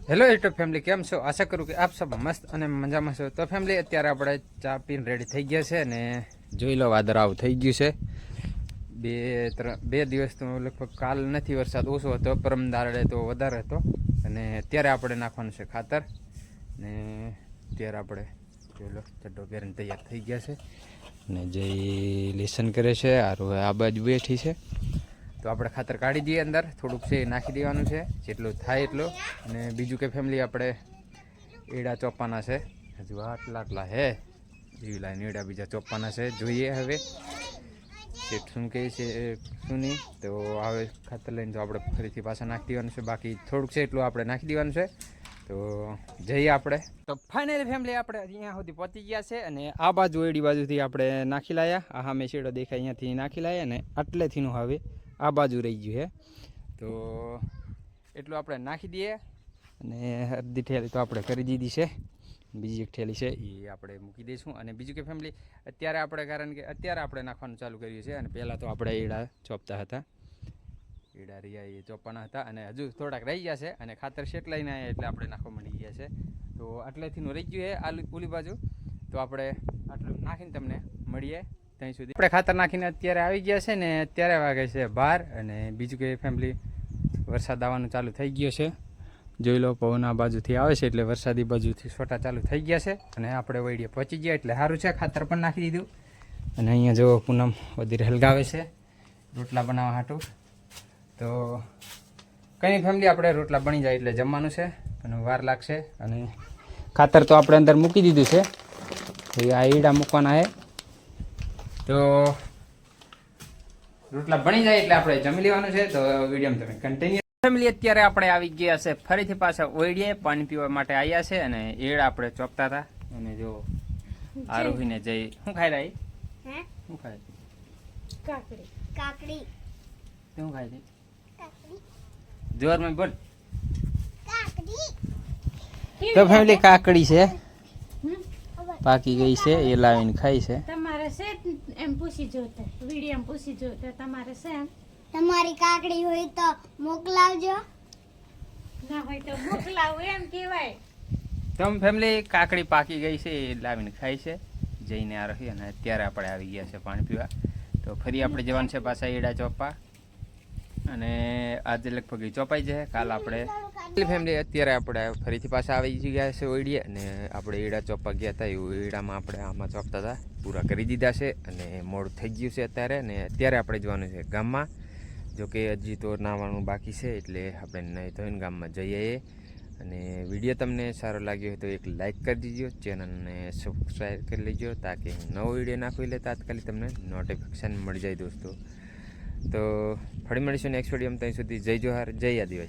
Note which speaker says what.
Speaker 1: Hello YouTube family, કેમ છો? આશા કરું કે આપ સબ મસ્ત અને મજામાં છો. તો ફેમિલી, અત્યારે આપણે ચા પીને રેડી થઈ ગયા છે અને જોઈ લો વાદળ આવું થઈ ગયું છે. બે દિવસ તો લગભગ કાલ નથી વરસાદ ઓછો હતો, પરમ દાડે તો વધારે હતો. અને અત્યારે આપણે નાખવાનું છે ખાતર ને અત્યારે આપણે જોઈ લો ચડ્ડો પહેરીને તૈયાર થઈ ગયા છે અને જે લેસન કરે છે આ બાજુ બેઠી છે. તો આપણે ખાતર કાઢી દઈએ, અંદર થોડુંક છે નાખી દેવાનું છે જેટલું થાય એટલું. અને બીજું કે ફેમિલી, આપણે એડા ચોપવાના છે, હજુ આટલા હે એવી લાઈન એડા બીજા ચોપવાના છે. જોઈએ હવે શેઠ શું કહે છે શું નહીં. તો હવે ખાતર લઈને તો આપણે ફરીથી પાછા નાખી દેવાનું છે. બાકી થોડુંક છે એટલું આપણે નાખી દેવાનું છે. તો જઈએ આપણે. તો ફાઇનલી ફેમિલી, આપણે અહીંયા સુધી પહોંચી ગયા છે અને આ બાજુ એડી બાજુથી આપણે નાખી લાયા. આ સામે શેડો દેખાય અહીંયાથી નાખી લાયા અને આટલેથીનું હવે આ બાજુ રહી ગયું છે. તો એટલું આપણે નાખી દઈએ અને અડધી ઠેલી તો આપણે કરી દીધી છે. બીજી એક ઠેલી છે એ આપણે મૂકી દઈશું. અને બીજું કે ફેમિલી, અત્યારે આપણે કારણ કે અત્યારે આપણે નાખવાનું ચાલુ કર્યું છે અને પહેલાં તો આપણે એડા ચોપતા હતા, એડા રહ્યા એ ચોપવાના હતા અને હજુ થોડાક રહી ગયા છે. અને ખાતર શેટ લઈને આવ્યા એટલે આપણે નાખવા મળી ગયા છે. તો આટલેથીનું રહી ગયું છે ઓલી બાજુ. તો આપણે આટલું નાખીને તમને મળીએ ત્યાં સુધી. આપણે ખાતર નાખીને અત્યારે આવી ગયા છે ને અત્યારે વાગે છે 12. અને બીજું કે ફેમિલી, વરસાદ આવવાનું ચાલુ થઈ ગયો છે. જોઈ લો પવન આ બાજુથી આવે છે એટલે વરસાદી બાજુથી છોટા ચાલુ થઈ ગયા છે. અને આપણે વૈડીએ પહોંચી ગયા એટલે સારું છે, ખાતર પણ નાખી દીધું. અને અહીંયા જો પૂનમ બધી હલગાવે છે રોટલા બનાવવા હાટું. તો કંઈ ફેમિલી, આપણે રોટલા બની જાય એટલે જમવાનું છે અને વાર લાગશે. અને ખાતર તો આપણે અંદર મૂકી દીધું છે, હવે આ ઈડા મૂકવાના છે. તો રોટલા બની જાય એટલે આપણે જમી લેવાનું છે. તો વિડીયો તમે કન્ટિન્યુ. ફેમિલી, અત્યારે આપણે આવી ગયા છે ફરીથી પાછા ઓઈડીએ પાણી પીવા માટે આવ્યા છે. અને એડ આપણે ચોપતા હતા અને જો આરોહીને જઈ શું ખાઈ રહી? શું ખાય? કાકડી. કાકડી શું ખાય છે? કાકડી. જોરમાં બોલ. કાકડી. તો ફેમિલી, કાકડી છે, પાકી ગઈ છે, એ લાવીને ખાઈ છે.
Speaker 2: તમારે છે એમ પૂછી જોતા, વિડીયો પૂછી જોતા તમારે છે એમ.
Speaker 3: તમારી કાકડી હોય તો મોકલાવજો,
Speaker 2: ના હોય તો મોકલાવું એમ કહેવાય.
Speaker 1: તમે ફેમિલી, કાકડી પાકી ગઈ છે એ લાવીને ખાઈ છે જઈને આ રહી. અને અત્યારે આપણે આવી ગયા છે પાણી પીવા. તો ફરી આપણે જવાનું છે પાછા એડા ચોપા. અને આજે લગભગ એ ચોપાઈ જાય. કાલ આપણે ફેમિલી અત્યારે આપણે ફરીથી પાછા આવી ગયા છે ઓઈડીએ. અને આપણે એડા ચોપા ગયા હતા, એવું એડામાં આપણે આમાં ચોપતા હતા પૂરા કરી દીધા છે. અને મોડું થઈ ગયું છે અત્યારે. અને અત્યારે આપણે જવાનું છે ગામમાં. જોકે હજી તો નાવાનું બાકી છે એટલે આપણે નહીં ધોઈને ગામમાં જઈએ. અને વિડીયો તમને સારો લાગ્યો હોય તો એક લાઇક કરી દીજો, ચેનલને સબસ્ક્રાઈબ કરી લેજો તાકે નવો વિડીયો નાખો એટલે તાત્કાલિક તમને નોટિફિકેશન મળી જાય દોસ્તો. તો ફરી મળીશું નેક્સ્ટ વિડીયોમાં. ત્યાં સુધી જય જોહાર, જય આદિવાસી.